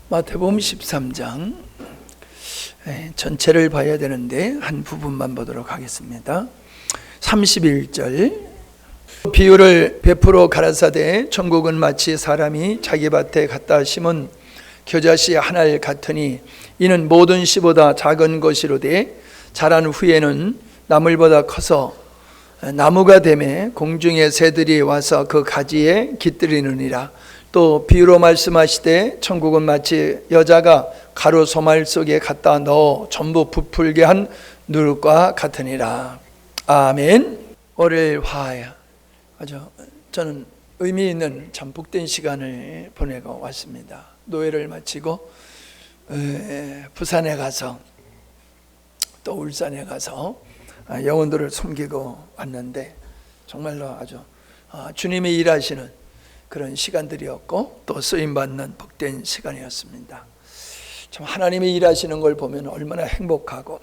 마태복음 13장 전체를 봐야 되는데 한 부분만 보도록 하겠습니다. 31절 비유를 베풀어 가라사대 천국은 마치 사람이 자기 밭에 갖다 심은 겨자씨 하나를 같으니 이는 모든 씨보다 작은 것이로되 자란 후에는 나물보다 커서 나무가 되매 공중의 새들이 와서 그 가지에 깃들이느니라. 또 비유로 말씀하시되 천국은 마치 여자가 가루 소말 속에 갖다 넣어 전부 부풀게 한 누룩과 같으니라. 아멘. 월요일 화야 아주 저는 의미 있는 참 복된 시간을 보내고 왔습니다. 노예를 마치고 부산에 가서 또 울산에 가서 영혼들을 섬기고 왔는데 정말로 아주 주님이 일하시는 그런 시간들이었고 또 쓰임받는 복된 시간이었습니다. 참 하나님이 일하시는 걸 보면 얼마나 행복하고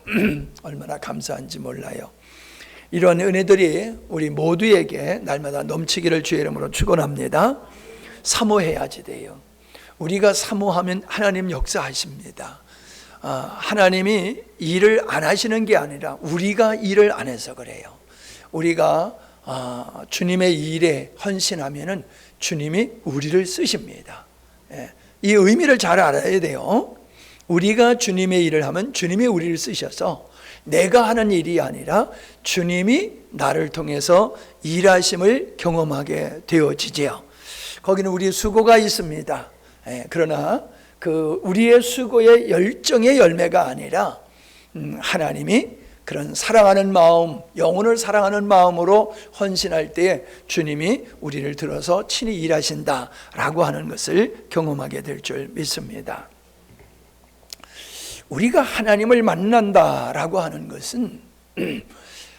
얼마나 감사한지 몰라요. 이런 은혜들이 우리 모두에게 날마다 넘치기를 주의 이름으로 축원합니다. 사모해야지 돼요. 우리가 사모하면 하나님 역사하십니다. 하나님이 일을 안 하시는 게 아니라 우리가 일을 안 해서 그래요. 우리가 주님의 일에 헌신하면은 주님이 우리를 쓰십니다. 이 의미를 잘 알아야 돼요. 우리가 주님의 일을 하면 주님이 우리를 쓰셔서 내가 하는 일이 아니라 주님이 나를 통해서 일하심을 경험하게 되어지지요. 거기는 우리의 수고가 있습니다. 그러나 그 우리의 수고의 열정의 열매가 아니라 하나님이 그런 사랑하는 마음, 영혼을 사랑하는 마음으로 헌신할 때에 주님이 우리를 들어서 친히 일하신다라고 하는 것을 경험하게 될 줄 믿습니다. 우리가 하나님을 만난다라고 하는 것은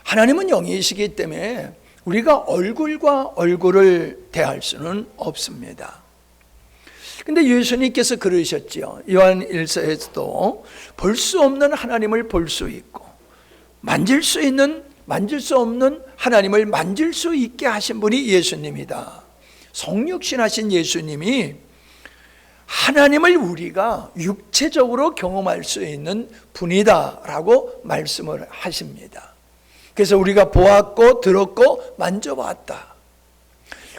하나님은 영이시기 때문에 우리가 얼굴과 얼굴을 대할 수는 없습니다. 근데 예수님께서 그러셨죠. 요한 1서에서도 볼 수 없는 하나님을 볼 수 있고 만질 수 없는 하나님을 만질 수 있게 하신 분이 예수님이다. 성육신하신 예수님이 하나님을 우리가 육체적으로 경험할 수 있는 분이다라고 말씀을 하십니다. 그래서 우리가 보았고 들었고 만져봤다.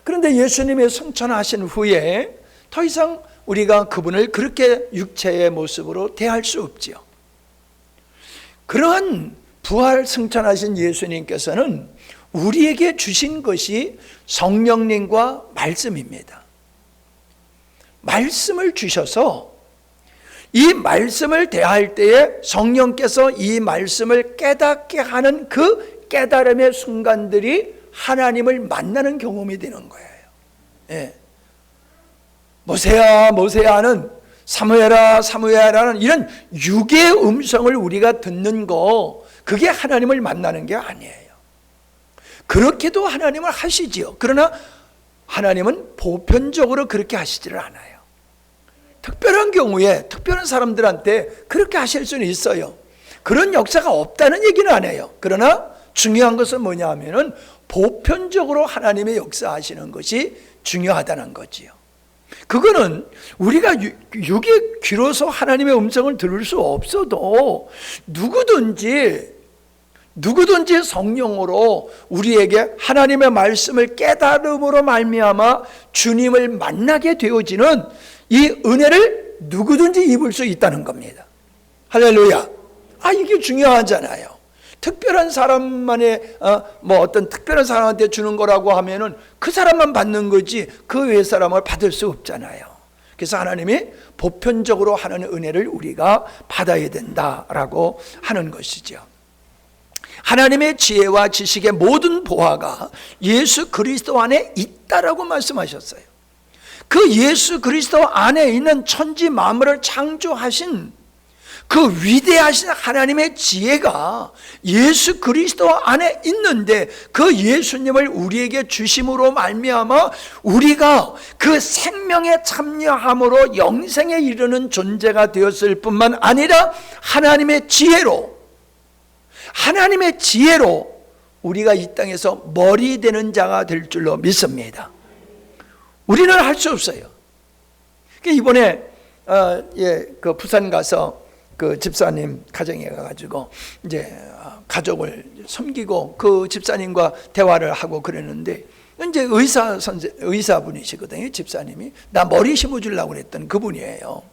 그런데 예수님의 승천하신 후에 더 이상 우리가 그분을 그렇게 육체의 모습으로 대할 수 없지요. 그러한 부활 승천하신 예수님께서는 우리에게 주신 것이 성령님과 말씀입니다. 말씀을 주셔서 이 말씀을 대할 때에 성령께서 이 말씀을 깨닫게 하는 그 깨달음의 순간들이 하나님을 만나는 경험이 되는 거예요. 모세야 모세야는 사무엘아 사무엘아는 이런 육의 음성을 우리가 듣는 거 그게 하나님을 만나는 게 아니에요. 그렇게도 하나님을 하시지요. 그러나 하나님은 보편적으로 그렇게 하시지를 않아요. 특별한 경우에 특별한 사람들한테 그렇게 하실 수는 있어요. 그런 역사가 없다는 얘기는 안 해요. 그러나 중요한 것은 뭐냐 하면은 보편적으로 하나님의 역사하시는 것이 중요하다는 거지요. 그거는 우리가 육의 귀로서 하나님의 음성을 들을 수 없어도 누구든지 성령으로 우리에게 하나님의 말씀을 깨달음으로 말미암아 주님을 만나게 되어지는 이 은혜를 누구든지 입을 수 있다는 겁니다. 할렐루야. 이게 중요하잖아요. 특별한 사람만의 어떤 특별한 사람한테 주는 거라고 하면은 그 사람만 받는 거지 그 외 사람을 받을 수 없잖아요. 그래서 하나님이 보편적으로 하는 은혜를 우리가 받아야 된다라고 하는 것이죠. 하나님의 지혜와 지식의 모든 보화가 예수 그리스도 안에 있다라고 말씀하셨어요. 그 예수 그리스도 안에 있는 천지 만물을 창조하신 그 위대하신 하나님의 지혜가 예수 그리스도 안에 있는데 그 예수님을 우리에게 주심으로 말미암아 우리가 그 생명에 참여함으로 영생에 이르는 존재가 되었을 뿐만 아니라 하나님의 지혜로 우리가 이 땅에서 머리 되는 자가 될 줄로 믿습니다. 우리는 할 수 없어요. 이번에 그 부산 가서 그 집사님 가정에 가가지고 이제 가족을 섬기고 그 집사님과 대화를 하고 그랬는데, 이제 의사분이시거든요. 집사님이 나 머리 심어주려고 그랬던 그분이에요.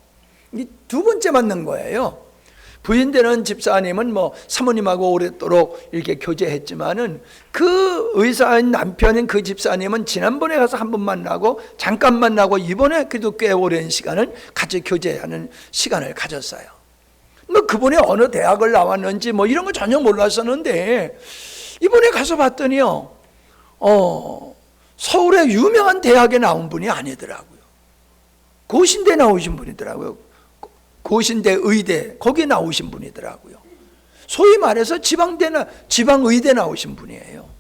이 두 번째 만난 거예요. 부인되는 집사님은 뭐 사모님하고 오랫도록 이렇게 교제했지만은 그 의사인 남편인 그 집사님은 지난번에 가서 한 번 만나고 잠깐 만나고 이번에 그래도 꽤 오랜 시간을 같이 교제하는 시간을 가졌어요. 뭐 그분이 어느 대학을 나왔는지 뭐 이런 거 전혀 몰랐었는데, 이번에 가서 봤더니요, 서울의 유명한 대학에 나온 분이 아니더라고요. 고신대 나오신 분이더라고요. 고신대 의대 거기 나오신 분이더라고요. 소위 말해서 지방의대 나오신 분이에요.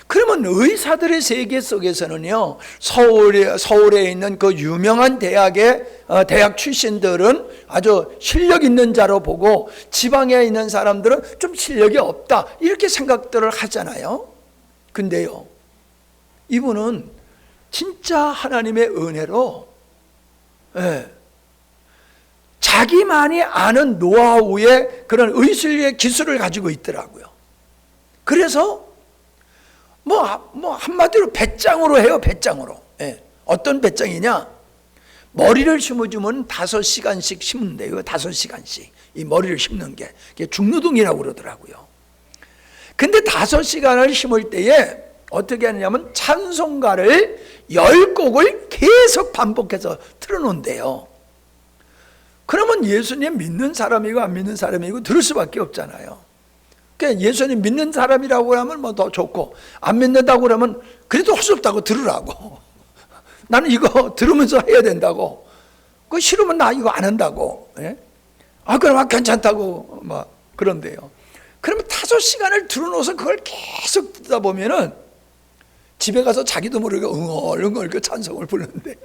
그러면 의사들의 세계 속에서는요, 서울에 있는 그 유명한 대학의 대학 출신들은 아주 실력 있는 자로 보고, 지방에 있는 사람들은 좀 실력이 없다 이렇게 생각들을 하잖아요. 근데요, 이분은 진짜 하나님의 은혜로 자기만이 아는 노하우의 그런 의술의 기술을 가지고 있더라고요. 그래서 뭐 한마디로 배짱으로 해요. 배짱으로. 어떤 배짱이냐, 머리를 심어주면 5시간씩 심는데요. 5시간씩 이 머리를 심는 게 중노동이라고 그러더라고요. 근데 5시간을 심을 때에 어떻게 하느냐면 찬송가를 10곡을 계속 반복해서 틀어놓는데요. 그러면 예수님 믿는 사람이고 안 믿는 사람이고 들을 수밖에 없잖아요. 그러니까 예수님 믿는 사람이라고 하면 뭐 더 좋고, 안 믿는다고 그러면 그래도 할 수 없다고 들으라고. 나는 이거 들으면서 해야 된다고. 그거 싫으면 나 이거 안 한다고. 그럼 괜찮다고 막 그런데요. 그러면 5시간을 들어놓아서 그걸 계속 듣다 보면은 집에 가서 자기도 모르게 응얼응얼 그 찬송을 부르는데요.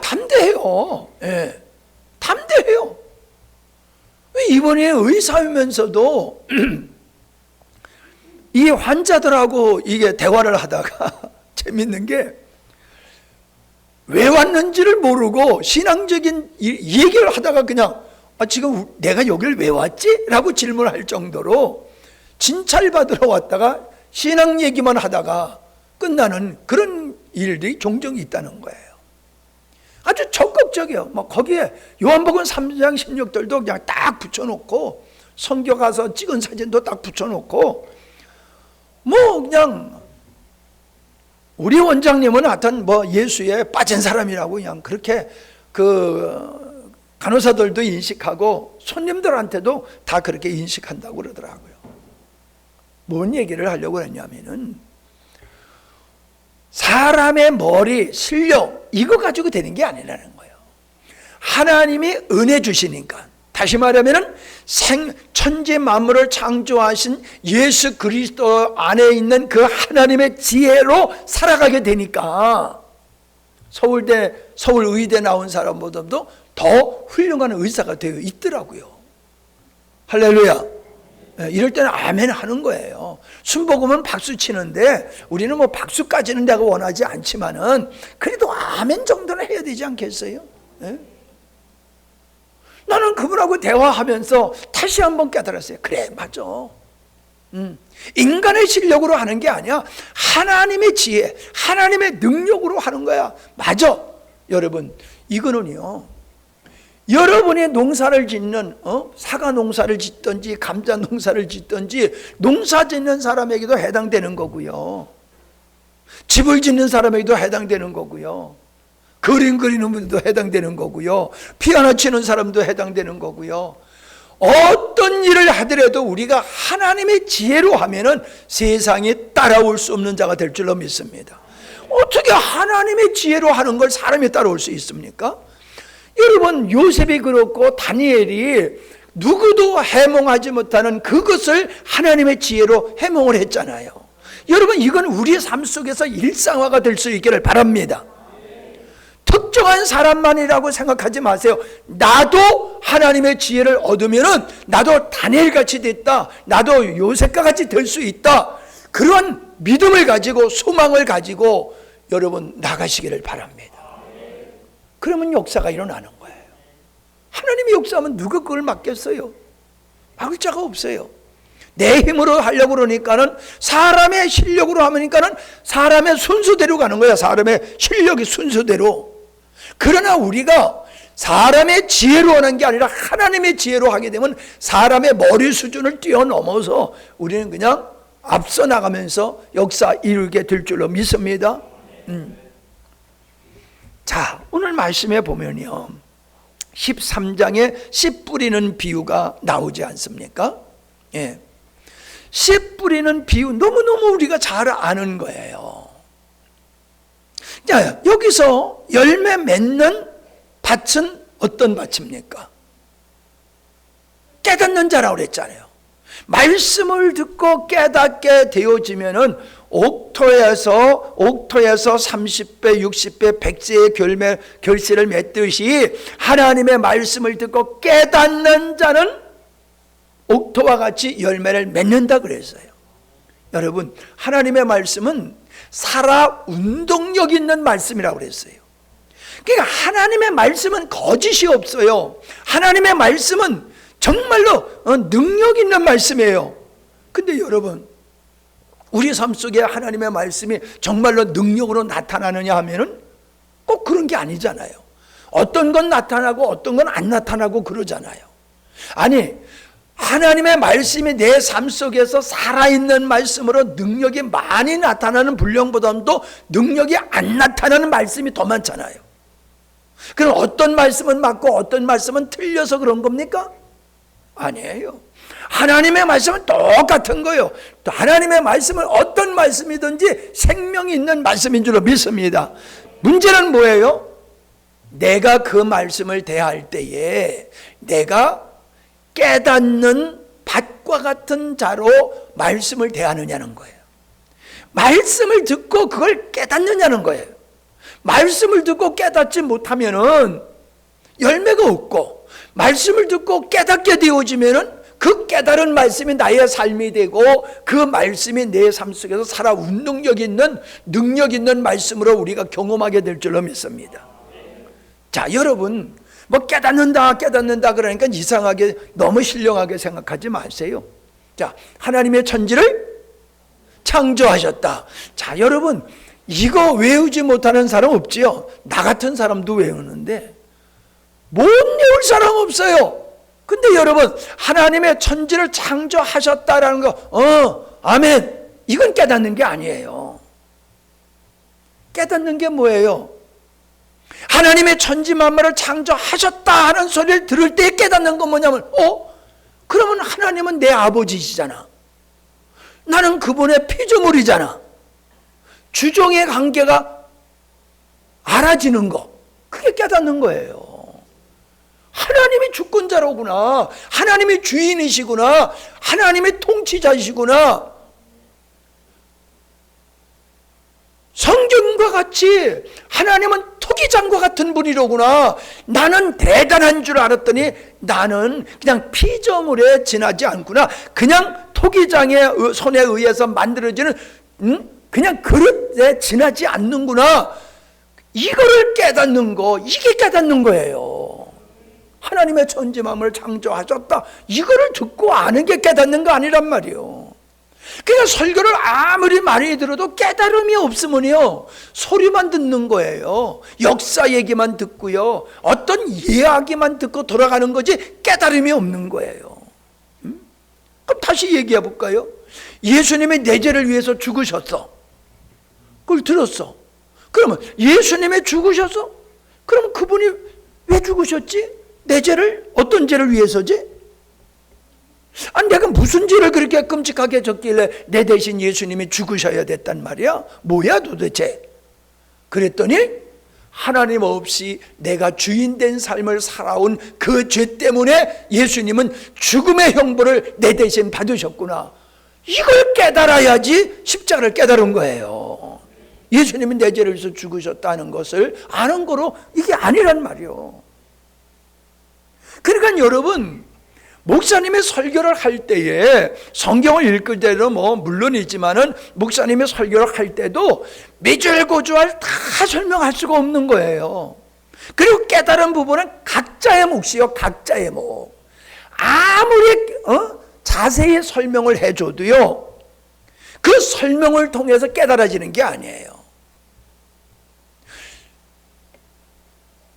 담대해요. 담대해요. 이번에 의사이면서도 이 환자들하고 이게 대화를 하다가 재밌는 게, 왜 왔는지를 모르고 신앙적인 얘기를 하다가 그냥 지금 내가 여기를 왜 왔지? 라고 질문할 정도로 진찰받으러 왔다가 신앙 얘기만 하다가 끝나는 그런 일들이 종종 있다는 거예요. 아주 적극적이에요. 뭐 거기에 요한복음 3장 16절도 그냥 딱 붙여놓고, 선교 가서 찍은 사진도 딱 붙여놓고, 뭐 그냥 우리 원장님은 하여튼 뭐 예수에 빠진 사람이라고 그냥 그렇게 그 간호사들도 인식하고 손님들한테도 다 그렇게 인식한다고 그러더라고요. 뭔 얘기를 하려고 했냐면은, 사람의 머리, 실력 이거 가지고 되는 게 아니라는 거예요. 하나님이 은혜 주시니까, 다시 말하면 천지 만물을 창조하신 예수 그리스도 안에 있는 그 하나님의 지혜로 살아가게 되니까, 서울의대 나온 사람보다도 더 훌륭한 의사가 되어 있더라고요. 할렐루야. 이럴 때는 아멘 하는 거예요. 순복음은 박수 치는데 우리는 뭐 박수까지는 내가 원하지 않지만은 그래도 아멘 정도는 해야 되지 않겠어요? 나는 그분하고 대화하면서 다시 한번 깨달았어요. 그래, 맞아. 인간의 실력으로 하는 게 아니야. 하나님의 지혜, 하나님의 능력으로 하는 거야. 맞아. 여러분, 이거는요, 여러분이 농사를 짓는 사과 농사를 짓든지 감자 농사를 짓든지 농사 짓는 사람에게도 해당되는 거고요, 집을 짓는 사람에게도 해당되는 거고요, 그림 그리는 분도 해당되는 거고요, 피아노 치는 사람도 해당되는 거고요. 어떤 일을 하더라도 우리가 하나님의 지혜로 하면은 세상에 따라올 수 없는 자가 될 줄로 믿습니다. 어떻게 하나님의 지혜로 하는 걸 사람이 따라올 수 있습니까? 여러분, 요셉이 그렇고 다니엘이 누구도 해몽하지 못하는 그것을 하나님의 지혜로 해몽을 했잖아요. 여러분, 이건 우리의 삶 속에서 일상화가 될 수 있기를 바랍니다. 특정한 사람만이라고 생각하지 마세요. 나도 하나님의 지혜를 얻으면은 나도 다니엘같이 됐다, 나도 요셉과 같이 될 수 있다, 그런 믿음을 가지고 소망을 가지고 여러분 나가시기를 바랍니다. 그러면 역사가 일어나는 거예요. 하나님이 역사하면 누가 그걸 막겠어요? 막을 자가 없어요. 내 힘으로 하려고 그러니까는, 사람의 실력으로 하니까는 사람의 순서대로 가는 거야. 사람의 실력이 순서대로. 그러나 우리가 사람의 지혜로 하는 게 아니라 하나님의 지혜로 하게 되면 사람의 머리 수준을 뛰어넘어서 우리는 그냥 앞서 나가면서 역사 이루게 될 줄로 믿습니다. 자, 오늘 말씀에 보면요, 13장에 씨 뿌리는 비유가 나오지 않습니까? 예. 씨 뿌리는 비유 너무너무 우리가 잘 아는 거예요. 자, 여기서 열매 맺는 밭은 어떤 밭입니까? 깨닫는 자라고 그랬잖아요. 말씀을 듣고 깨닫게 되어지면은 옥토에서 30배, 60배, 100세의 결실을 맺듯이 하나님의 말씀을 듣고 깨닫는 자는 옥토와 같이 열매를 맺는다 그랬어요. 여러분, 하나님의 말씀은 살아 운동력 있는 말씀이라고 그랬어요. 그러니까 하나님의 말씀은 거짓이 없어요. 하나님의 말씀은 정말로 능력 있는 말씀이에요. 근데 여러분, 우리 삶 속에 하나님의 말씀이 정말로 능력으로 나타나느냐 하면은 꼭 그런 게 아니잖아요. 어떤 건 나타나고 어떤 건 안 나타나고 그러잖아요. 아니, 하나님의 말씀이 내 삶 속에서 살아있는 말씀으로 능력이 많이 나타나는 분량보다도 능력이 안 나타나는 말씀이 더 많잖아요. 그럼 어떤 말씀은 맞고 어떤 말씀은 틀려서 그런 겁니까? 아니에요. 하나님의 말씀은 똑같은 거예요. 또 하나님의 말씀은 어떤 말씀이든지 생명이 있는 말씀인 줄로 믿습니다. 문제는 뭐예요? 내가 그 말씀을 대할 때에 내가 깨닫는 밭과 같은 자로 말씀을 대하느냐는 거예요. 말씀을 듣고 그걸 깨닫느냐는 거예요. 말씀을 듣고 깨닫지 못하면은 열매가 없고, 말씀을 듣고 깨닫게 되어지면은 그 깨달은 말씀이 나의 삶이 되고 그 말씀이 내 삶 속에서 살아 운동력 있는 능력 있는 말씀으로 우리가 경험하게 될 줄로 믿습니다. 자, 여러분, 뭐 깨닫는다 그러니까 이상하게 너무 신령하게 생각하지 마세요. 자, 하나님의 천지를 창조하셨다. 자, 여러분, 이거 외우지 못하는 사람 없지요? 나 같은 사람도 외우는데 못 외울 사람 없어요. 근데 여러분, 하나님의 천지를 창조하셨다라는 거, 아멘, 이건 깨닫는 게 아니에요. 깨닫는 게 뭐예요? 하나님의 천지 만물을 창조하셨다 하는 소리를 들을 때 깨닫는 건 뭐냐면, 그러면 하나님은 내 아버지시잖아. 나는 그분의 피조물이잖아. 주종의 관계가 알아지는 거, 그게 깨닫는 거예요. 하나님이 주권자로구나, 하나님이 주인이시구나, 하나님이 통치자이시구나, 성경과 같이 하나님은 토기장과 같은 분이로구나. 나는 대단한 줄 알았더니 나는 그냥 피조물에 지나지 않구나. 그냥 토기장의 손에 의해서 만들어지는 그냥 그릇에 지나지 않는구나. 이거를 깨닫는 거, 이게 깨닫는 거예요. 하나님의 천지 만물을 창조하셨다, 이거를 듣고 아는 게 깨닫는 거 아니란 말이에요. 그러니까 설교를 아무리 많이 들어도 깨달음이 없으면요, 소리만 듣는 거예요. 역사 얘기만 듣고요, 어떤 이야기만 듣고 돌아가는 거지 깨달음이 없는 거예요. 그럼 다시 얘기해 볼까요? 예수님이 내 죄를 위해서 죽으셨어. 그걸 들었어. 그러면 예수님이 죽으셔서, 그럼 그분이 왜 죽으셨지? 내 죄를, 어떤 죄를 위해서지? 아니, 내가 무슨 죄를 그렇게 끔찍하게 졌길래 내 대신 예수님이 죽으셔야 됐단 말이야? 뭐야 도대체? 그랬더니 하나님 없이 내가 주인된 삶을 살아온 그 죄 때문에 예수님은 죽음의 형벌을 내 대신 받으셨구나. 이걸 깨달아야지 십자가를 깨달은 거예요. 예수님은 내 죄를 위해서 죽으셨다는 것을 아는 거로 이게 아니란 말이에요. 그러니까 여러분, 목사님의 설교를 할 때에 성경을 읽을 때도 물론이지만은 목사님의 설교를 할 때도 미줄고주할 다 설명할 수가 없는 거예요. 그리고 깨달은 부분은 각자의 몫이요, 각자의 몫. 아무리 자세히 설명을 해줘도요, 그 설명을 통해서 깨달아지는 게 아니에요.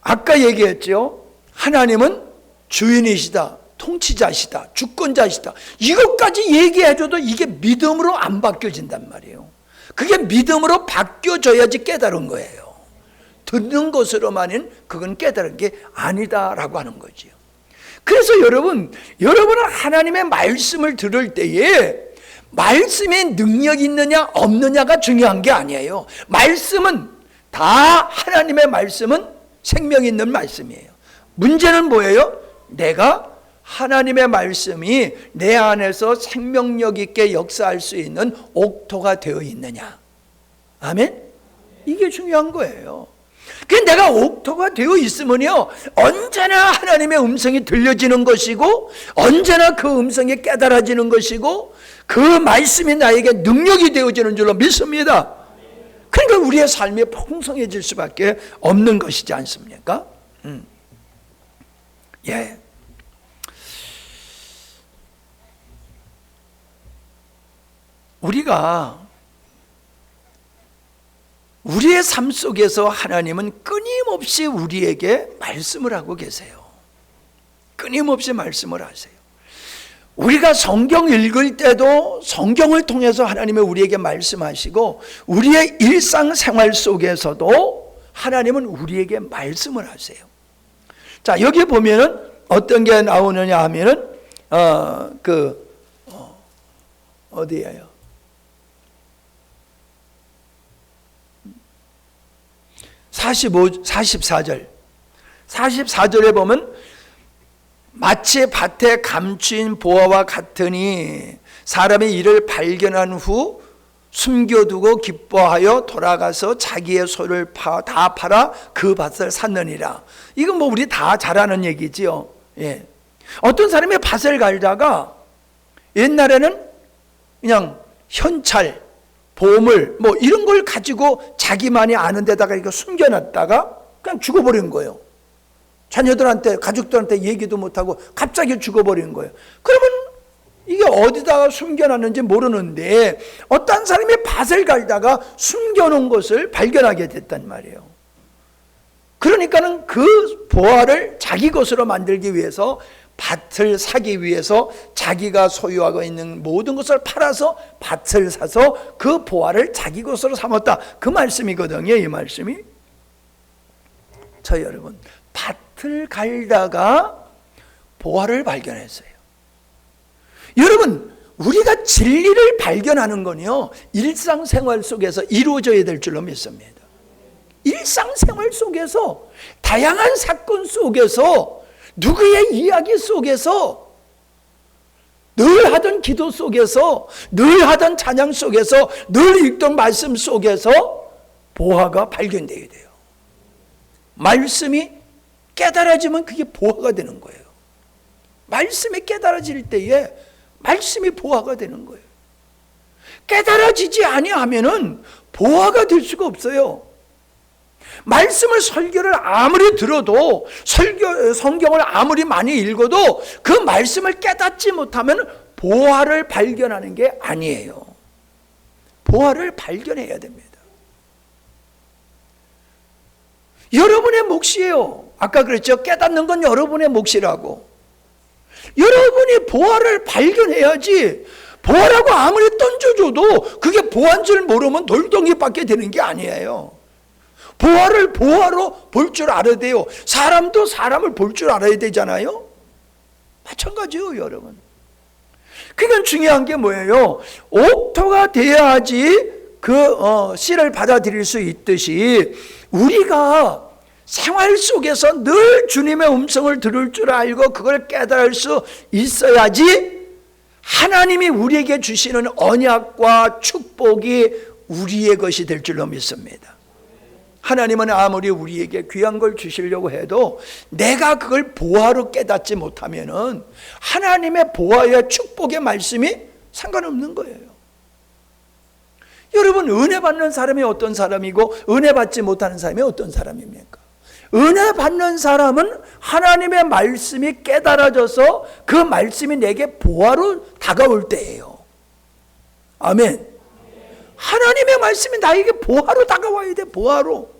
아까 얘기했죠. 하나님은 주인이시다, 통치자시다, 주권자시다. 이것까지 얘기해줘도 이게 믿음으로 안 바뀌어진단 말이에요. 그게 믿음으로 바뀌어져야지 깨달은 거예요. 듣는 것으로만은 그건 깨달은 게 아니다라고 하는 거지요. 그래서 여러분은 하나님의 말씀을 들을 때에 말씀에 능력이 있느냐 없느냐가 중요한 게 아니에요. 말씀은 다, 하나님의 말씀은 생명 있는 말씀이에요. 문제는 뭐예요? 내가 하나님의 말씀이 내 안에서 생명력 있게 역사할 수 있는 옥토가 되어 있느냐. 아멘? 이게 중요한 거예요. 내가 옥토가 되어 있으면요, 언제나 하나님의 음성이 들려지는 것이고, 언제나 그 음성이 깨달아지는 것이고, 그 말씀이 나에게 능력이 되어지는 줄로 믿습니다. 그러니까 우리의 삶이 풍성해질 수밖에 없는 것이지 않습니까? 예. 우리의 삶 속에서 하나님은 끊임없이 우리에게 말씀을 하고 계세요. 끊임없이 말씀을 하세요. 우리가 성경 읽을 때도 성경을 통해서 하나님은 우리에게 말씀하시고, 우리의 일상생활 속에서도 하나님은 우리에게 말씀을 하세요. 자, 여기 보면은 어떤 게 나오느냐 하면은 어디예요? 44절에 보면 마치 밭에 감추인 보화와 같으니 사람이 이를 발견한 후 숨겨두고 기뻐하여 돌아가서 자기의 소를 다 팔아 그 밭을 샀느니라. 이건 우리 다 잘 아는 얘기지요. 예. 어떤 사람이 밭을 갈다가 옛날에는 그냥 현찰, 보물 이런 걸 가지고 자기만이 아는 데다가 이거 숨겨놨다가 그냥 죽어버린 거예요. 자녀들한테, 가족들한테 얘기도 못하고 갑자기 죽어버린 거예요. 그러면 이게 어디다가 숨겨놨는지 모르는데 어떤 사람이 밭을 갈다가 숨겨놓은 것을 발견하게 됐단 말이에요. 그러니까는 그 보화를 자기 것으로 만들기 위해서, 밭을 사기 위해서 자기가 소유하고 있는 모든 것을 팔아서 밭을 사서 그 보화를 자기 것으로 삼았다. 그 말씀이거든요. 이 말씀이. 저 여러분, 밭을 갈다가 보화를 발견했어요. 여러분, 우리가 진리를 발견하는 건요, 일상생활 속에서 이루어져야 될 줄로 믿습니다. 일상생활 속에서, 다양한 사건 속에서, 누구의 이야기 속에서, 늘 하던 기도 속에서, 늘 하던 찬양 속에서, 늘 읽던 말씀 속에서 보화가 발견되어야 돼요. 말씀이 깨달아지면 그게 보화가 되는 거예요. 말씀이 깨달아질 때에 말씀이 보화가 되는 거예요. 깨달아지지 아니하면은 보화가 될 수가 없어요. 말씀을, 설교를 아무리 들어도, 성경을 아무리 많이 읽어도 그 말씀을 깨닫지 못하면 보화를 발견하는 게 아니에요. 보화를 발견해야 됩니다. 여러분의 몫이에요. 아까 그랬죠. 깨닫는 건 여러분의 몫이라고. 여러분이 보화를 발견해야지, 보화라고 아무리 던져줘도 그게 보화인 줄 모르면 돌덩이밖에 되는 게 아니에요. 보화를 보화로 볼 줄 알아야 돼요. 사람도 사람을 볼 줄 알아야 되잖아요. 마찬가지요, 여러분. 그건 중요한 게 뭐예요? 옥토가 돼야지 씨를 받아들일 수 있듯이, 우리가 생활 속에서 늘 주님의 음성을 들을 줄 알고 그걸 깨달을 수 있어야지 하나님이 우리에게 주시는 언약과 축복이 우리의 것이 될 줄로 믿습니다. 하나님은 아무리 우리에게 귀한 걸 주시려고 해도 내가 그걸 보화로 깨닫지 못하면은 하나님의 보화의 축복의 말씀이 상관없는 거예요. 여러분, 은혜 받는 사람이 어떤 사람이고 은혜 받지 못하는 사람이 어떤 사람입니까? 은혜 받는 사람은 하나님의 말씀이 깨달아져서 그 말씀이 내게 보화로 다가올 때예요. 아멘. 하나님의 말씀이 나에게 보화로 다가와야 돼. 보화로.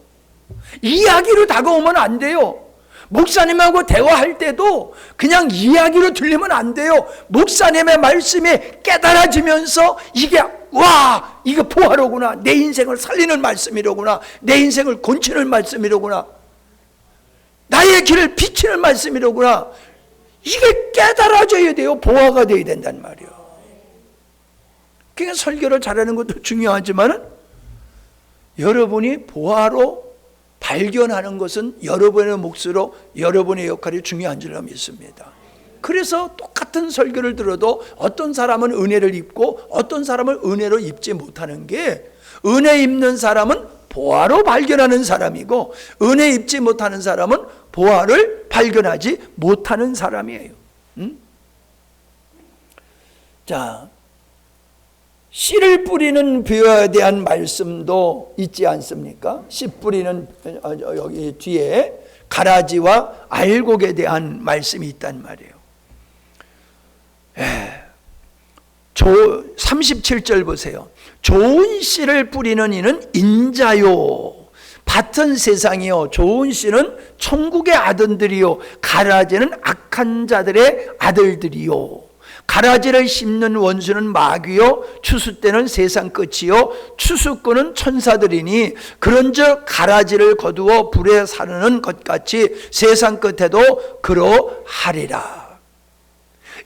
이야기로 다가오면 안 돼요. 목사님하고 대화할 때도 그냥 이야기로 들리면 안 돼요. 목사님의 말씀이 깨달아지면서 이게 와, 이거 보화로구나. 내 인생을 살리는 말씀이로구나. 내 인생을 고치는 말씀이로구나. 나의 길을 비치는 말씀이로구나. 이게 깨달아져야 돼요. 보화가 돼야 된단 말이에요. 그러니까 설교를 잘하는 것도 중요하지만 여러분이 보화로 발견하는 것은 여러분의 몫으로 여러분의 역할이 중요한 줄로 믿습니다. 그래서 똑같은 설교를 들어도 어떤 사람은 은혜를 입고 어떤 사람은 은혜로 입지 못하는 게, 은혜 입는 사람은 보화로 발견하는 사람이고 은혜 입지 못하는 사람은 보화를 발견하지 못하는 사람이에요. 자, 씨를 뿌리는 벼에 대한 말씀도 있지 않습니까? 씨 뿌리는 여기 뒤에 가라지와 알곡에 대한 말씀이 있단 말이에요. 37절 보세요. 좋은 씨를 뿌리는 이는 인자요, 밭은 세상이요, 좋은 씨는 천국의 아들들이요, 가라지는 악한 자들의 아들들이요. 가라지를 씹는 원수는 마귀요, 추수 때는 세상 끝이요, 추수꾼은 천사들이니 그런즉 가라지를 거두어 불에 사르는 것 같이 세상 끝에도 그러하리라.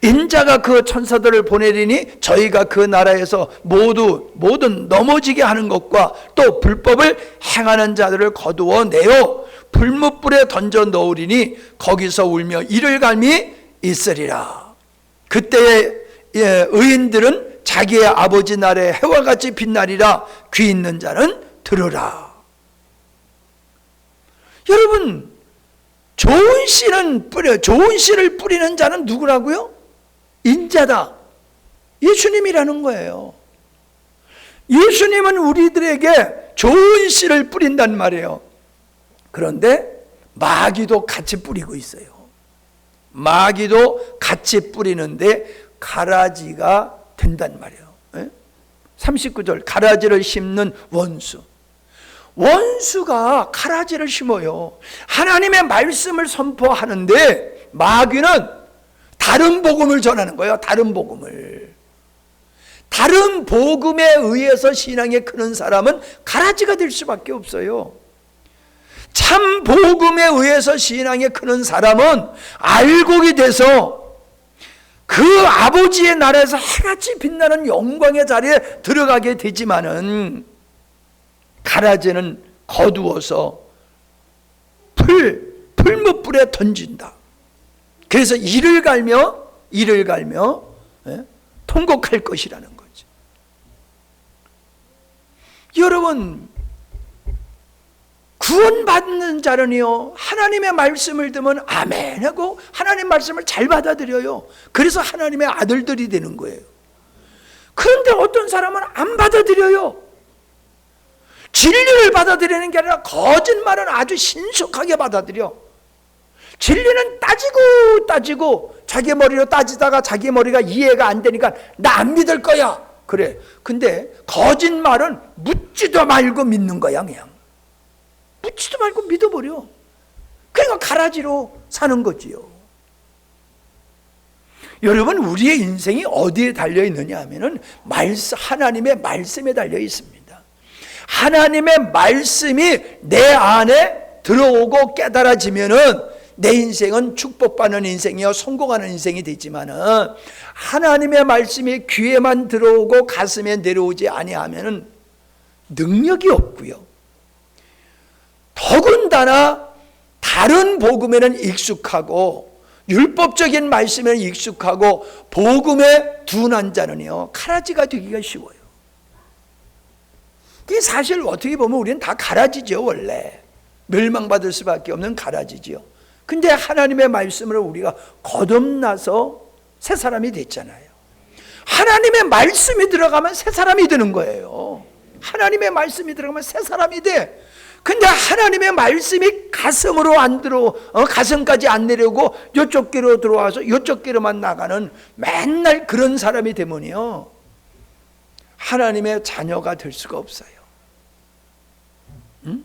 인자가 그 천사들을 보내리니 저희가 그 나라에서 모든 넘어지게 하는 것과 또 불법을 행하는 자들을 거두어 내어 불못불에 던져 넣으리니 거기서 울며 이를 갈미 있으리라. 그때의 의인들은 자기의 아버지 나라의 해와 같이 빛나리라. 귀 있는 자는 들으라. 여러분, 좋은 씨를 뿌리는 자는 누구라고요? 인자다. 예수님이라는 거예요. 예수님은 우리들에게 좋은 씨를 뿌린단 말이에요. 그런데 마귀도 같이 뿌리고 있어요. 마귀도 같이 뿌리는데 가라지가 된단 말이에요. 39절, 가라지를 심는 원수. 원수가 가라지를 심어요. 하나님의 말씀을 선포하는데 마귀는 다른 복음을 전하는 거예요. 다른 복음을. 다른 복음에 의해서 신앙에 크는 사람은 가라지가 될 수밖에 없어요. 참 복음에 의해서 신앙에 크는 사람은 알곡이 돼서 그 아버지의 나라에서 해같이 빛나는 영광의 자리에 들어가게 되지만은, 가라지는 거두어서 풀무불에 던진다. 그래서 이를 갈며 통곡할 것이라는 거죠. 여러분, 구원받는 자는요, 하나님의 말씀을 듣면 아멘 하고 하나님 말씀을 잘 받아들여요. 그래서 하나님의 아들들이 되는 거예요. 그런데 어떤 사람은 안 받아들여요. 진리를 받아들이는 게 아니라 거짓말은 아주 신속하게 받아들여. 진리는 따지고 자기 머리로 따지다가 자기 머리가 이해가 안 되니까 나 안 믿을 거야. 그래. 근데 거짓말은 묻지도 말고 믿는 거야. 그냥 묻지도 말고 믿어버려. 그러니까 가라지로 사는 거지요. 여러분, 우리의 인생이 어디에 달려있느냐 하면은 하나님의 말씀에 달려 있습니다. 하나님의 말씀이 내 안에 들어오고 깨달아지면은 내 인생은 축복받는 인생이요, 성공하는 인생이 되지만은 하나님의 말씀이 귀에만 들어오고 가슴에 내려오지 아니하면은 능력이 없고요. 더군다나 다른 복음에는 익숙하고 율법적인 말씀에는 익숙하고 복음에 둔한 자는요, 가라지가 되기가 쉬워요. 그게 사실 어떻게 보면 우리는 다 가라지죠. 원래 멸망받을 수밖에 없는 가라지죠. 근데 하나님의 말씀으로 우리가 거듭나서 새 사람이 됐잖아요. 하나님의 말씀이 들어가면 새 사람이 되는 거예요. 하나님의 말씀이 들어가면 새 사람이 돼. 근데 하나님의 말씀이 가슴으로 안 들어, 가슴까지 안 내려오고 이쪽 귀로 들어와서 이쪽 귀로만 나가는 맨날 그런 사람이 되면요, 하나님의 자녀가 될 수가 없어요. 응?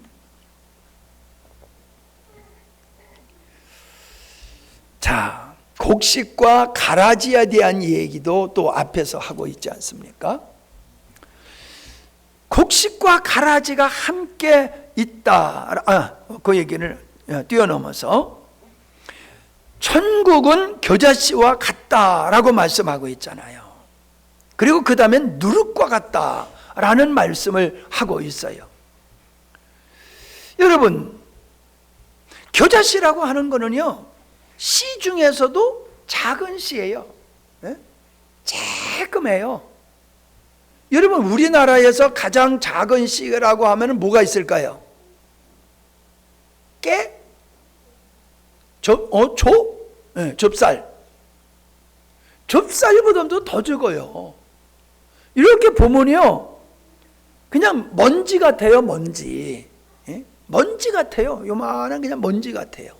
자, 곡식과 가라지에 대한 얘기도 또 앞에서 하고 있지 않습니까? 곡식과 가라지가 함께 있다. 그 얘기를 뛰어넘어서 천국은 겨자씨와 같다라고 말씀하고 있잖아요. 그리고 그 다음엔 누룩과 같다라는 말씀을 하고 있어요. 여러분, 겨자씨라고 하는 거는요, 씨 중에서도 작은 씨예요. 쬐끔해요. 여러분, 우리나라에서 가장 작은 씨라고 하면 뭐가 있을까요? 깨? 좁쌀. 좁쌀보다도 더 적어요. 이렇게 보면요, 그냥 먼지 같아요. 먼지. 먼지 같아요. 요만한 그냥 먼지 같아요.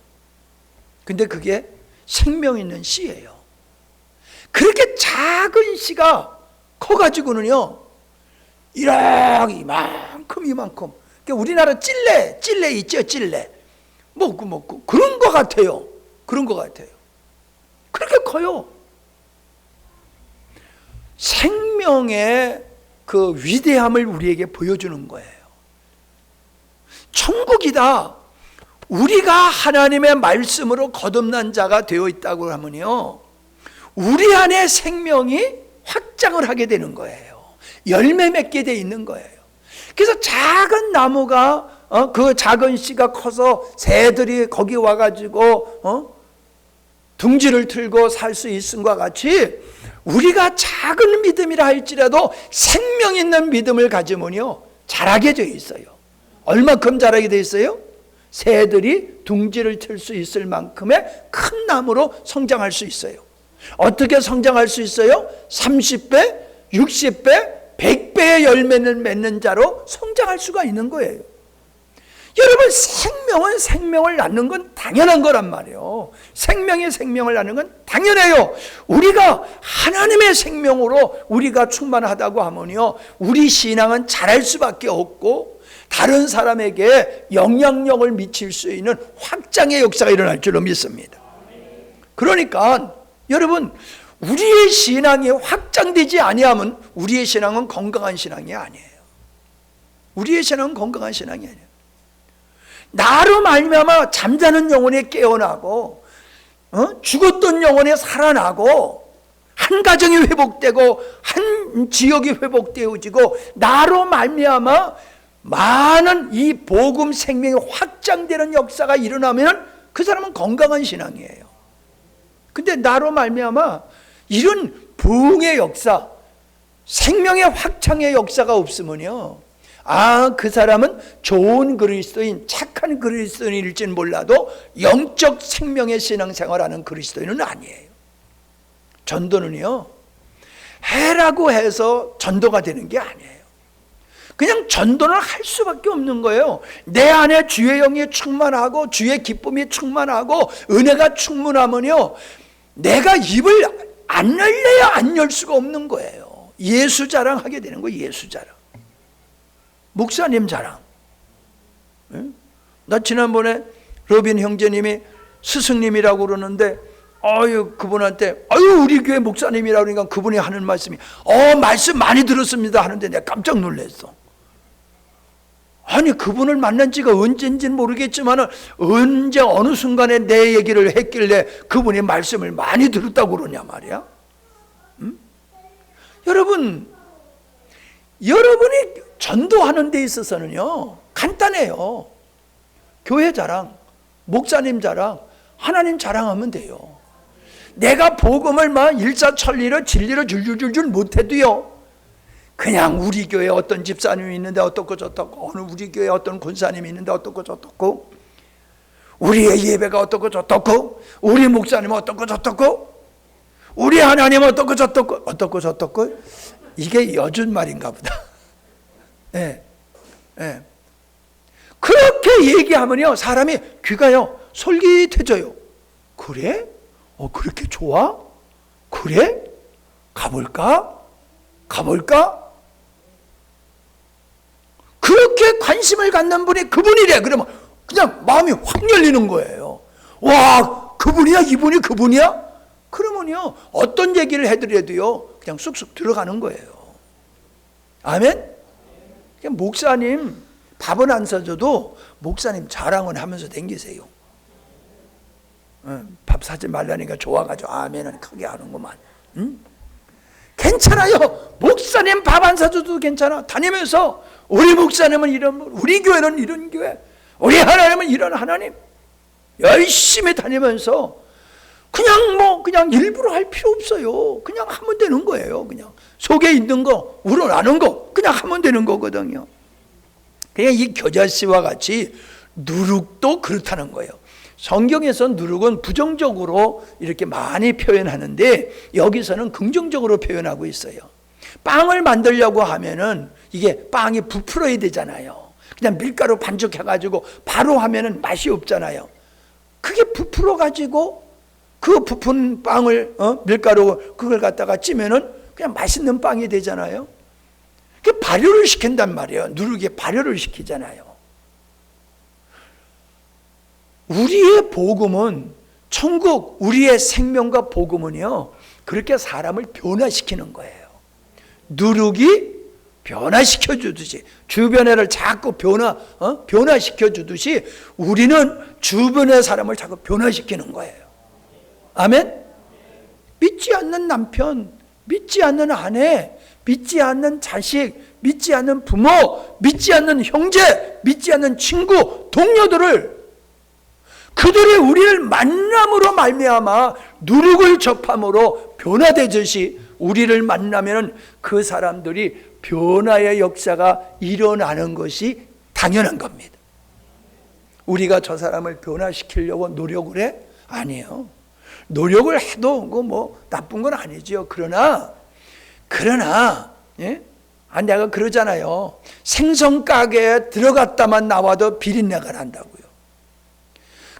근데 그게 생명 있는 씨예요. 그렇게 작은 씨가 커가지고는요, 이만큼. 그러니까 우리나라 찔레 있죠, 찔레. 먹고 그런 것 같아요. 그런 것 같아요. 그렇게 커요. 생명의 그 위대함을 우리에게 보여주는 거예요. 천국이다. 우리가 하나님의 말씀으로 거듭난 자가 되어 있다고 하면요, 우리 안에 생명이 확장을 하게 되는 거예요. 열매 맺게 돼 있는 거예요. 그래서 작은 나무가 그 작은 씨가 커서 새들이 거기 와가지고 둥지를 틀고 살 수 있음과 같이 우리가 작은 믿음이라 할지라도 생명 있는 믿음을 가지면요, 자라게 되어 있어요. 얼마큼 자라게 되어 있어요? 새들이 둥지를 틀 수 있을 만큼의 큰 나무로 성장할 수 있어요. 어떻게 성장할 수 있어요? 30배, 60배, 100배의 열매를 맺는 자로 성장할 수가 있는 거예요. 여러분, 생명은 생명을 낳는 건 당연한 거란 말이에요. 생명이 생명을 낳는 건 당연해요. 우리가 하나님의 생명으로 우리가 충만하다고 하면요, 우리 신앙은 자랄 수밖에 없고 다른 사람에게 영향력을 미칠 수 있는 확장의 역사가 일어날 줄로 믿습니다. 그러니까 여러분, 우리의 신앙이 확장되지 아니하면 우리의 신앙은 건강한 신앙이 아니에요. 우리의 신앙은 건강한 신앙이 아니에요. 나로 말미암아 잠자는 영혼이 깨어나고 죽었던 영혼이 살아나고 한 가정이 회복되고 한 지역이 회복되어지고 나로 말미암아 많은 이 복음 생명이 확장되는 역사가 일어나면 그 사람은 건강한 신앙이에요. 근데 나로 말미암아 이런 부흥의 역사, 생명의 확장의 역사가 없으면요, 그 사람은 좋은 그리스도인, 착한 그리스도인일지는 몰라도 영적 생명의 신앙생활하는 그리스도인은 아니에요. 전도는요, 해라고 해서 전도가 되는 게 아니에요. 그냥 전도는 할 수밖에 없는 거예요. 내 안에 주의 영이 충만하고 주의 기쁨이 충만하고 은혜가 충만하면요, 내가 입을 안 열려야 안 열 수가 없는 거예요. 예수 자랑하게 되는 거예요. 예수 자랑. 목사님 자랑. 나 지난번에 로빈 형제님이 스승님이라고 그러는데 그분한테 우리 교회 목사님이라고 그러니까 그분이 하는 말씀이 말씀 많이 들었습니다 하는데 내가 깜짝 놀랐어. 아니, 그분을 만난 지가 언제인지는 모르겠지만 언제 어느 순간에 내 얘기를 했길래 그분이 말씀을 많이 들었다고 그러냐 말이야. 여러분이 전도하는 데 있어서는요, 간단해요. 교회 자랑, 목사님 자랑, 하나님 자랑하면 돼요. 내가 복음을 막 일사천리로 진리로 줄줄줄줄 못해도요, 그냥 우리 교회에 어떤 집사님이 있는데 어떻고 저떻고, 어느 우리 교회에 어떤 권사님이 있는데 어떻고 저떻고, 우리의 예배가 어떻고 저떻고, 우리 목사님은 어떻고 저떻고, 우리 하나님은 어떻고 저떻고, 어떻고 저떻고. 이게 여준 말인가 보다. 네. 네. 그렇게 얘기하면요, 사람이 귀가요 솔깃해져요. 그래? 그렇게 좋아? 그래? 가볼까? 그렇게 관심을 갖는 분이 그분이래. 그러면 그냥 마음이 확 열리는 거예요. 와, 그분이야? 이분이 그분이야? 그러면요, 어떤 얘기를 해드려도요, 그냥 쑥쑥 들어가는 거예요. 아멘? 그냥 목사님 밥은 안 사줘도 목사님 자랑은 하면서 댕기세요. 밥 사지 말라니까 좋아가지고 아멘은 크게 하는구만. 응? 괜찮아요. 목사님 밥 안 사줘도 괜찮아. 다니면서 우리 목사님은 이런, 우리 교회는 이런 교회, 우리 하나님은 이런 하나님, 열심히 다니면서 그냥 일부러 할 필요 없어요. 그냥 하면 되는 거예요. 그냥 속에 있는 거, 우러나는 거 그냥 하면 되는 거거든요. 그냥 이 겨자씨와 같이 누룩도 그렇다는 거예요. 성경에서 누룩은 부정적으로 이렇게 많이 표현하는데 여기서는 긍정적으로 표현하고 있어요. 빵을 만들려고 하면은 이게 빵이 부풀어야 되잖아요. 그냥 밀가루 반죽해가지고 바로 하면은 맛이 없잖아요. 그게 부풀어가지고 그 부푼 빵을 밀가루 그걸 갖다가 찌면은 그냥 맛있는 빵이 되잖아요. 그 발효를 시킨단 말이에요. 누룩에 발효를 시키잖아요. 우리의 복음은, 천국, 우리의 생명과 복음은요, 그렇게 사람을 변화시키는 거예요. 누룩이 변화시켜 주듯이, 주변에를 자꾸 변화시켜 주듯이 우리는 주변의 사람을 자꾸 변화시키는 거예요. 아멘? 믿지 않는 남편, 믿지 않는 아내, 믿지 않는 자식, 믿지 않는 부모, 믿지 않는 형제, 믿지 않는 친구, 동료들을, 그들이 우리를 만남으로 말미암아 누룩을 접함으로 변화되듯이 우리를 만나면 그 사람들이 변화의 역사가 일어나는 것이 당연한 겁니다. 우리가 저 사람을 변화시키려고 노력을 해? 아니에요. 노력을 해도 뭐 나쁜 건 아니죠. 그러나 예? 내가 그러잖아요. 생선 가게에 들어갔다만 나와도 비린내가 난다고요.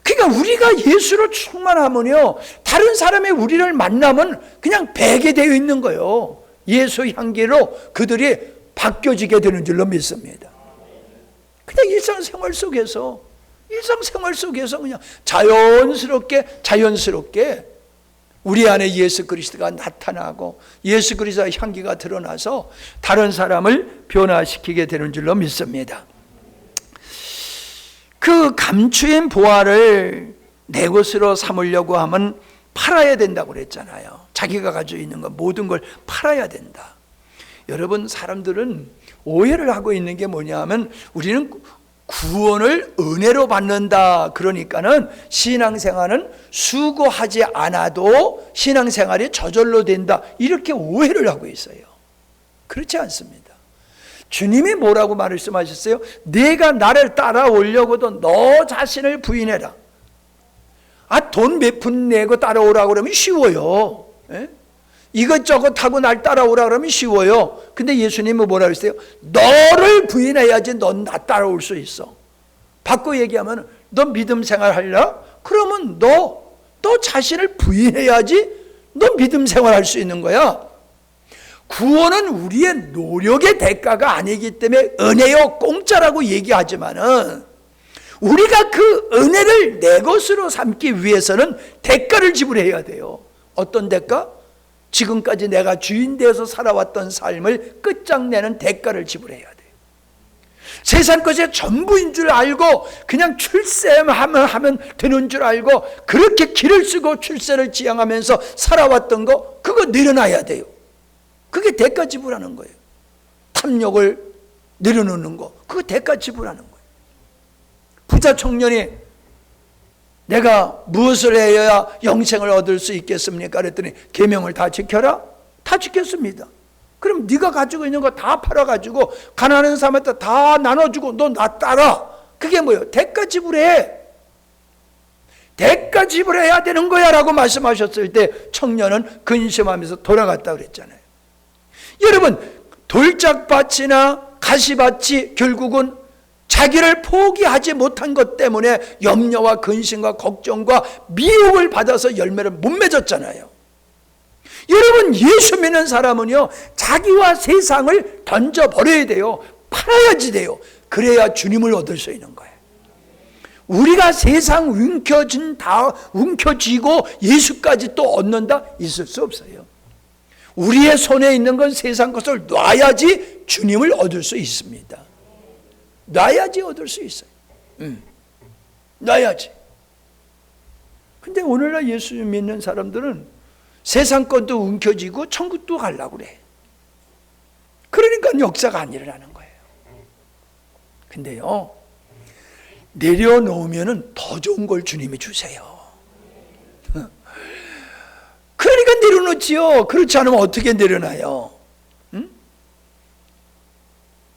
그러니까 우리가 예수를 충만하면요, 다른 사람이 우리를 만나면 그냥 배게 되어 있는 거예요. 예수 향기로 그들이 바뀌어지게 되는 줄로 믿습니다. 그냥 일상생활 속에서 그냥 자연스럽게 우리 안에 예수 그리스도가 나타나고 예수 그리스도의 향기가 드러나서 다른 사람을 변화시키게 되는 줄로 믿습니다. 그 감추인 보화를 내 것으로 삼으려고 하면 팔아야 된다고 그랬잖아요. 자기가 가지고 있는 것 모든 걸 팔아야 된다. 여러분, 사람들은 오해를 하고 있는 게 뭐냐면 우리는 구원을 은혜로 받는다. 그러니까는 신앙생활은 수고하지 않아도 신앙생활이 저절로 된다. 이렇게 오해를 하고 있어요. 그렇지 않습니다. 주님이 뭐라고 말씀하셨어요? 내가 나를 따라오려고도 너 자신을 부인해라. 돈 몇 푼 내고 따라오라고 그러면 쉬워요. 예? 이것저것 하고 날 따라오라 그러면 쉬워요. 근데 예수님은 뭐라고 했어요? 너를 부인해야지 넌 나 따라올 수 있어. 바꿔 얘기하면 너 믿음 생활 하려? 그러면 너 자신을 부인해야지 너 믿음 생활 할 수 있는 거야. 구원은 우리의 노력의 대가가 아니기 때문에 은혜요, 공짜라고 얘기하지만은 우리가 그 은혜를 내 것으로 삼기 위해서는 대가를 지불해야 돼요. 어떤 대가? 지금까지 내가 주인 되어서 살아왔던 삶을 끝장내는 대가를 지불해야 돼요. 세상 것이 전부인 줄 알고 그냥 출세하면 되는 줄 알고 그렇게 길을 쓰고 출세를 지향하면서 살아왔던 거, 그거 내려놔야 돼요. 그게 대가 지불하는 거예요. 탐욕을 내려놓는 거, 그거 대가 지불하는 거예요. 부자 청년이 내가 무엇을 해야 영생을 얻을 수 있겠습니까? 그랬더니 계명을 다 지켜라? 다 지켰습니다. 그럼 네가 가지고 있는 거 다 팔아가지고 가난한 사람한테 다 나눠주고 너 나 따라. 그게 뭐예요? 대가 지불해. 대가 지불해야 되는 거야 라고 말씀하셨을 때 청년은 근심하면서 돌아갔다 그랬잖아요. 여러분, 돌짝밭이나 가시밭이 결국은 자기를 포기하지 못한 것 때문에 염려와 근심과 걱정과 미혹을 받아서 열매를 못 맺었잖아요. 여러분, 예수 믿는 사람은요, 자기와 세상을 던져버려야 돼요. 팔아야지 돼요. 그래야 주님을 얻을 수 있는 거예요. 우리가 세상 움켜쥐고 예수까지 또 얻는다? 있을 수 없어요. 우리의 손에 있는 건 세상 것을 놔야지 주님을 얻을 수 있습니다. 놔야지 얻을 수 있어요. 놔야지. 근데 오늘날 예수 믿는 사람들은 세상 것도 움켜쥐고 천국도 가려고 그래. 그러니까 역사가 안 일어나는 거예요. 근데요, 내려놓으면 더 좋은 걸 주님이 주세요. 그러니까 내려놓지요. 그렇지 않으면 어떻게 내려놔요? 응?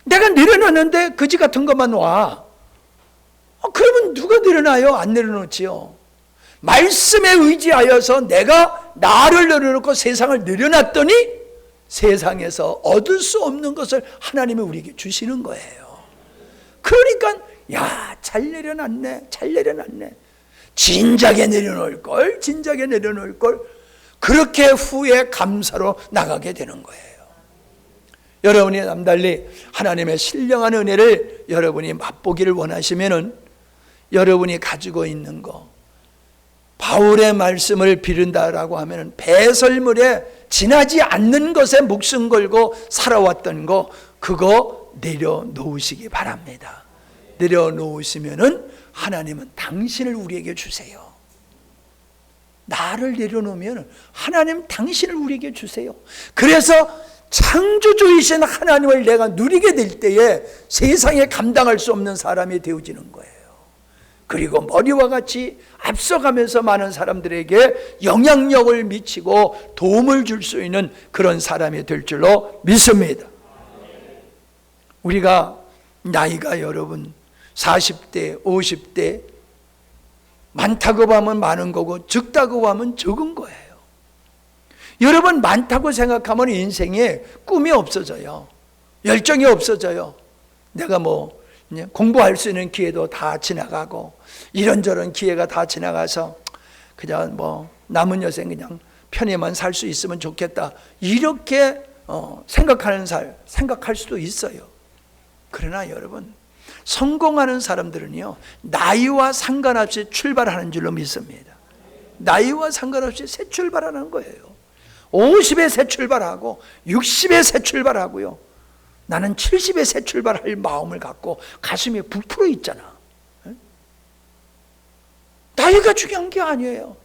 내가 내려놨는데 거지 같은 것만 와. 그러면 누가 내려놔요? 안 내려놓지요. 말씀에 의지하여서 내가 나를 내려놓고 세상을 내려놨더니 세상에서 얻을 수 없는 것을 하나님이 우리에게 주시는 거예요. 그러니까 야, 잘 내려놨네, 잘 내려놨네. 진작에 내려놓을 걸, 진작에 내려놓을 걸. 그렇게 후에 감사로 나가게 되는 거예요. 여러분이 남달리 하나님의 신령한 은혜를 여러분이 맛보기를 원하시면은 여러분이 가지고 있는 거, 바울의 말씀을 비른다라고 하면은 배설물에 지나지 않는 것에 목숨 걸고 살아왔던 거, 그거 내려놓으시기 바랍니다. 내려놓으시면은 하나님은 당신을 우리에게 주세요. 나를 내려놓으면 하나님 당신을 우리에게 주세요. 그래서 창조주이신 하나님을 내가 누리게 될 때에 세상에 감당할 수 없는 사람이 되어지는 거예요. 그리고 머리와 같이 앞서가면서 많은 사람들에게 영향력을 미치고 도움을 줄 수 있는 그런 사람이 될 줄로 믿습니다. 우리가 나이가 여러분 40대, 50대 많다고 하면 많은 거고 적다고 하면 적은 거예요. 여러분, 많다고 생각하면 인생에 꿈이 없어져요. 열정이 없어져요. 내가 뭐 공부할 수 있는 기회도 다 지나가고 이런저런 기회가 다 지나가서 그냥 뭐 남은 여생 그냥 편히만 살 수 있으면 좋겠다, 이렇게 생각할 수도 있어요. 그러나 여러분, 성공하는 사람들은요, 나이와 상관없이 출발하는 줄로 믿습니다. 나이와 상관없이 새 출발하는 거예요. 50에 새 출발하고 60에 새 출발하고요, 나는 70에 새 출발할 마음을 갖고 가슴이 부풀어 있잖아. 나이가 중요한 게 아니에요.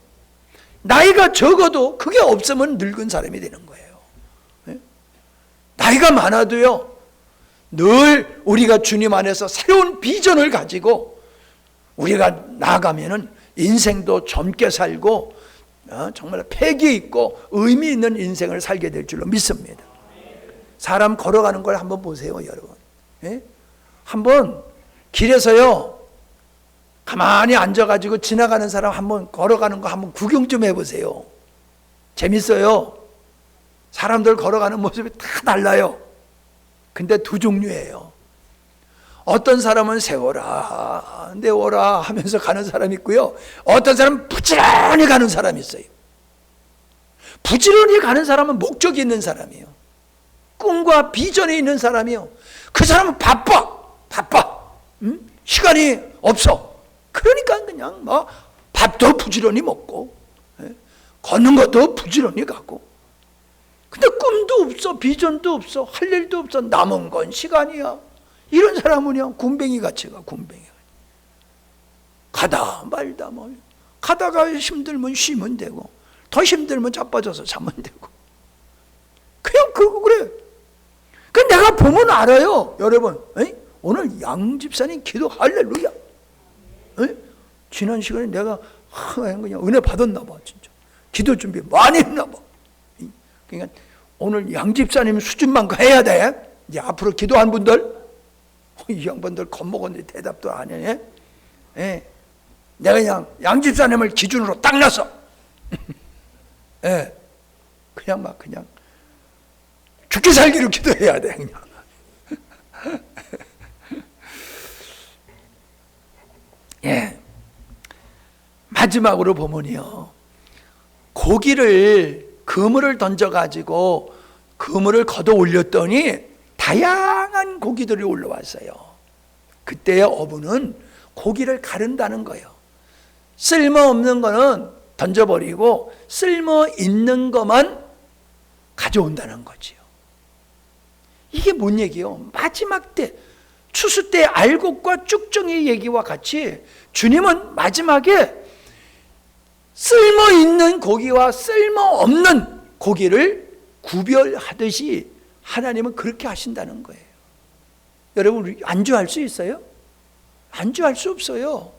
나이가 적어도 그게 없으면 늙은 사람이 되는 거예요. 나이가 많아도요, 늘 우리가 주님 안에서 새로운 비전을 가지고 우리가 나아가면은 인생도 젊게 살고 정말 패기 있고 의미 있는 인생을 살게 될 줄로 믿습니다. 사람 걸어가는 걸 한번 보세요, 여러분. 한번 길에서요, 가만히 앉아가지고 지나가는 사람 한번 걸어가는 거 한번 구경 좀 해보세요. 재밌어요. 사람들 걸어가는 모습이 다 달라요. 근데 두 종류예요. 어떤 사람은 세워라, 내워라 하면서 가는 사람이 있고요, 어떤 사람은 부지런히 가는 사람이 있어요. 부지런히 가는 사람은 목적이 있는 사람이에요. 꿈과 비전이 있는 사람이요. 그 사람은 바빠. 시간이 없어. 그러니까 그냥 뭐 밥도 부지런히 먹고 걷는 것도 부지런히 가고. 근데 꿈도 없어, 비전도 없어, 할 일도 없어, 남은 건 시간이야. 이런 사람은요, 군뱅이 같이 가. 군뱅이 가다 말다 뭐, 가다가 힘들면 쉬면 되고, 더 힘들면 자빠져서 자면 되고, 그냥 그러고 그래. 그 내가 보면 알아요, 여러분. 오늘 양 집사님 기도 할렐루야. 지난 시간에 내가 그냥 은혜 받았나 봐. 진짜 기도 준비 많이 했나 봐. 그러니까 오늘 양 집사님 수준만큼 해야 돼. 이제 앞으로 기도한 분들, 이 양반들 겁먹었는데 대답도 안 해. 예. 내가 그냥 양 집사님을 기준으로 딱 놨어. 예. 그냥 막 그냥 죽기 살기로 기도해야 돼 그냥. 예. 마지막으로 보면요, 고기를 그물을 던져가지고 그물을 걷어 올렸더니 다양한 고기들이 올라왔어요. 그때의 어부는 고기를 가른다는 거예요. 쓸모없는 거는 던져버리고 쓸모 있는 것만 가져온다는 거지요. 이게 뭔 얘기예요? 마지막 때, 추수 때 알곡과 쭉정이 얘기와 같이 주님은 마지막에 쓸모 있는 고기와 쓸모 없는 고기를 구별하듯이 하나님은 그렇게 하신다는 거예요. 여러분, 안주할 수 있어요? 안주할 수 없어요.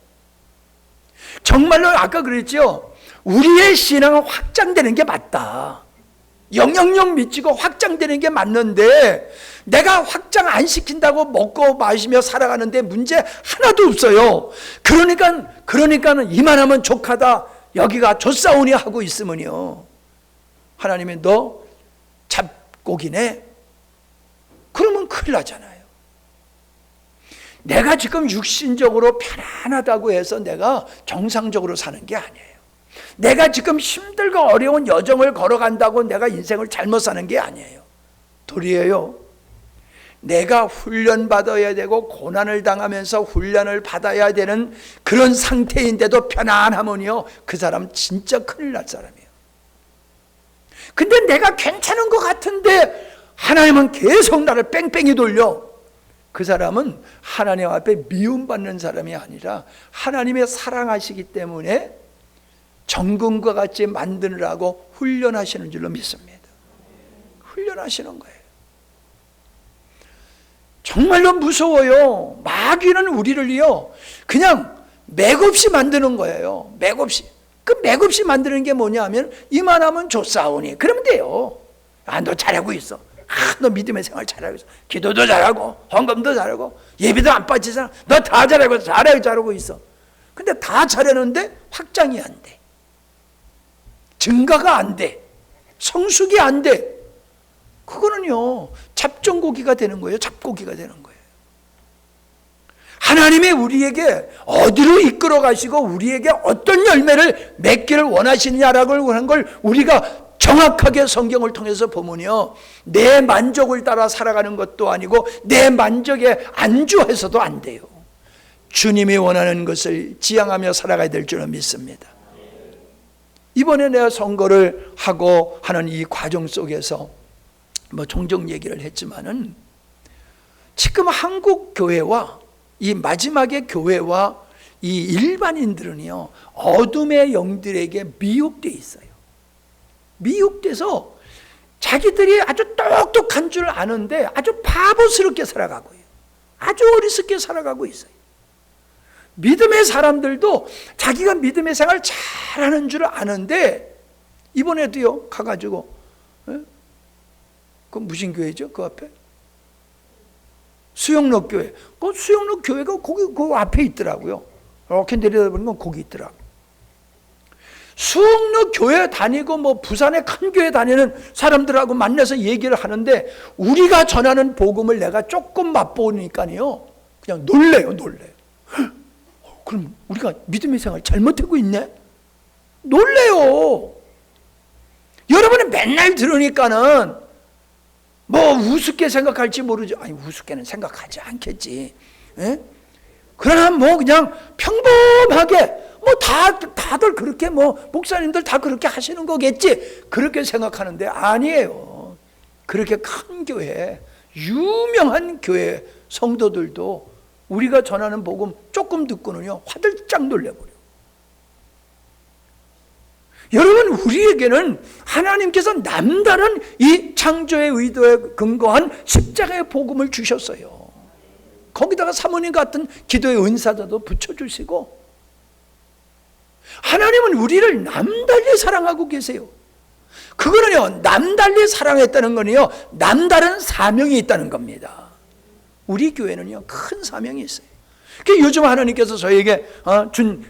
정말로 아까 그랬죠? 우리의 신앙은 확장되는 게 맞다. 영영영 미치고 확장되는 게 맞는데, 내가 확장 안 시킨다고 먹고 마시며 살아가는데 문제 하나도 없어요. 그러니까는 이만하면 족하다, 여기가 좆사오니 하고 있으면요, 하나님이 너 잡고기네? 그러면 큰일 나잖아요. 내가 지금 육신적으로 편안하다고 해서 내가 정상적으로 사는 게 아니에요. 내가 지금 힘들고 어려운 여정을 걸어간다고 내가 인생을 잘못 사는 게 아니에요. 도리어요, 내가 훈련받아야 되고 고난을 당하면서 훈련을 받아야 되는 그런 상태인데도 편안하면요, 그 사람 진짜 큰일 날 사람이에요. 근데 내가 괜찮은 것 같은데 하나님은 계속 나를 뺑뺑이 돌려. 그 사람은 하나님 앞에 미움받는 사람이 아니라 하나님의 사랑하시기 때문에 정금과 같이 만드느라고 훈련하시는 줄로 믿습니다. 훈련하시는 거예요. 정말로 무서워요. 마귀는 우리를요, 그냥 맥없이 만드는 거예요. 맥없이. 그 맥없이 만드는 게 뭐냐면, 이만하면 좆사오니 그러면 돼요. 아, 너 잘하고 있어. 아, 너 믿음의 생활 잘하고 있어. 기도도 잘하고 헌금도 잘하고 예비도 안 빠지잖아. 너 다 잘하고 있어. 근데 다 잘하는데 확장이 안 돼. 증가가 안 돼. 성숙이 안 돼. 그거는요, 잡종고기가 되는 거예요. 잡고기가 되는 거예요. 하나님이 우리에게 어디로 이끌어 가시고 우리에게 어떤 열매를 맺기를 원하시느냐라고 하는 걸 우리가 정확하게 성경을 통해서 보면요, 내 만족을 따라 살아가는 것도 아니고 내 만족에 안주해서도 안 돼요. 주님이 원하는 것을 지향하며 살아가야 될 줄은 믿습니다. 이번에 내가 선거를 하고 하는 이 과정 속에서 뭐 종종 얘기를 했지만은, 지금 한국 교회와 이 마지막의 교회와 이 일반인들은요, 어둠의 영들에게 미혹돼 있어요. 미혹돼서 자기들이 아주 똑똑한 줄 아는데 아주 바보스럽게 살아가고 있어요. 아주 어리석게 살아가고 있어요. 믿음의 사람들도 자기가 믿음의 생활 잘하는 줄 아는데, 이번에도요 가가지고, 그 무슨 교회죠? 그 앞에 수영록 교회. 그 수영록 교회가 거기 그 앞에 있더라고요. 이렇게 내려다보면 거기 있더라고. 수영록 교회 다니고 뭐 부산의 큰 교회 다니는 사람들하고 만나서 얘기를 하는데, 우리가 전하는 복음을 내가 조금 맛보니까요, 그냥 놀래요. 그럼 우리가 믿음의 생활 잘못하고 있네? 놀래요. 여러분이 맨날 들으니까는 뭐 우습게 생각할지 모르죠. 아니, 우습게는 생각하지 않겠지. 에? 그러나 뭐 그냥 평범하게 뭐 다들 그렇게 뭐 목사님들 다 그렇게 하시는 거겠지, 그렇게 생각하는데 아니에요. 그렇게 큰 교회, 유명한 교회 성도들도 우리가 전하는 복음 조금 듣고는요 화들짝 놀려버려요. 여러분, 우리에게는 하나님께서 남다른 이 창조의 의도에 근거한 십자가의 복음을 주셨어요. 거기다가 사모님 같은 기도의 은사자도 붙여주시고, 하나님은 우리를 남달리 사랑하고 계세요. 그 그거는요, 남달리 사랑했다는 거는요, 남다른 사명이 있다는 겁니다. 우리 교회는요, 큰 사명이 있어요. 요즘 하나님께서 저에게 준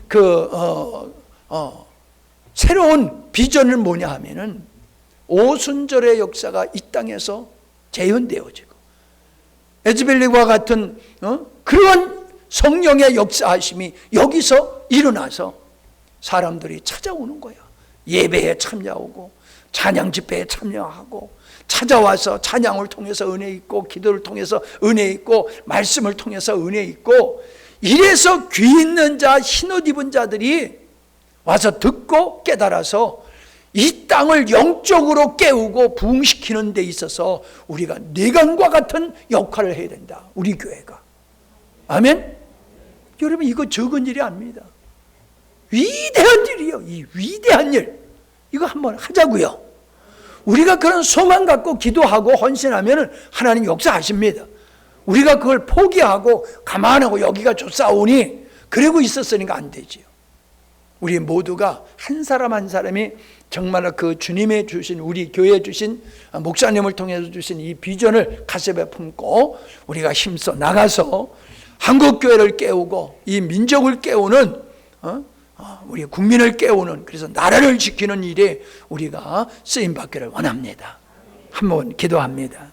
새로운 비전은 뭐냐 하면은, 오순절의 역사가 이 땅에서 재현되어지고, 에즈벨리와 같은 그런 성령의 역사하심이 여기서 일어나서 사람들이 찾아오는 거야. 예배에 참여하고 찬양 집회에 참여하고, 찾아와서 찬양을 통해서 은혜 있고, 기도를 통해서 은혜 있고, 말씀을 통해서 은혜 있고, 이래서 귀 있는 자, 흰옷 입은 자들이 와서 듣고 깨달아서 이 땅을 영적으로 깨우고 부흥시키는 데 있어서 우리가 뇌관과 같은 역할을 해야 된다, 우리 교회가. 아멘? 여러분, 이거 적은 일이 아닙니다. 위대한 일이요. 이 위대한 일, 이거 한번 하자고요. 우리가 그런 소망 갖고 기도하고 헌신하면 하나님 역사하십니다. 우리가 그걸 포기하고 가만하고 여기가 좋사오니 그러고 있었으니까 안 되지요. 우리 모두가 한 사람 한 사람이 정말로 그 주님의 주신, 우리 교회에 주신, 목사님을 통해서 주신 이 비전을 가슴에 품고 우리가 힘써 나가서 한국교회를 깨우고 이 민족을 깨우는, 우리 국민을 깨우는, 그래서 나라를 지키는 일에 우리가 쓰임받기를 원합니다. 한번 기도합니다.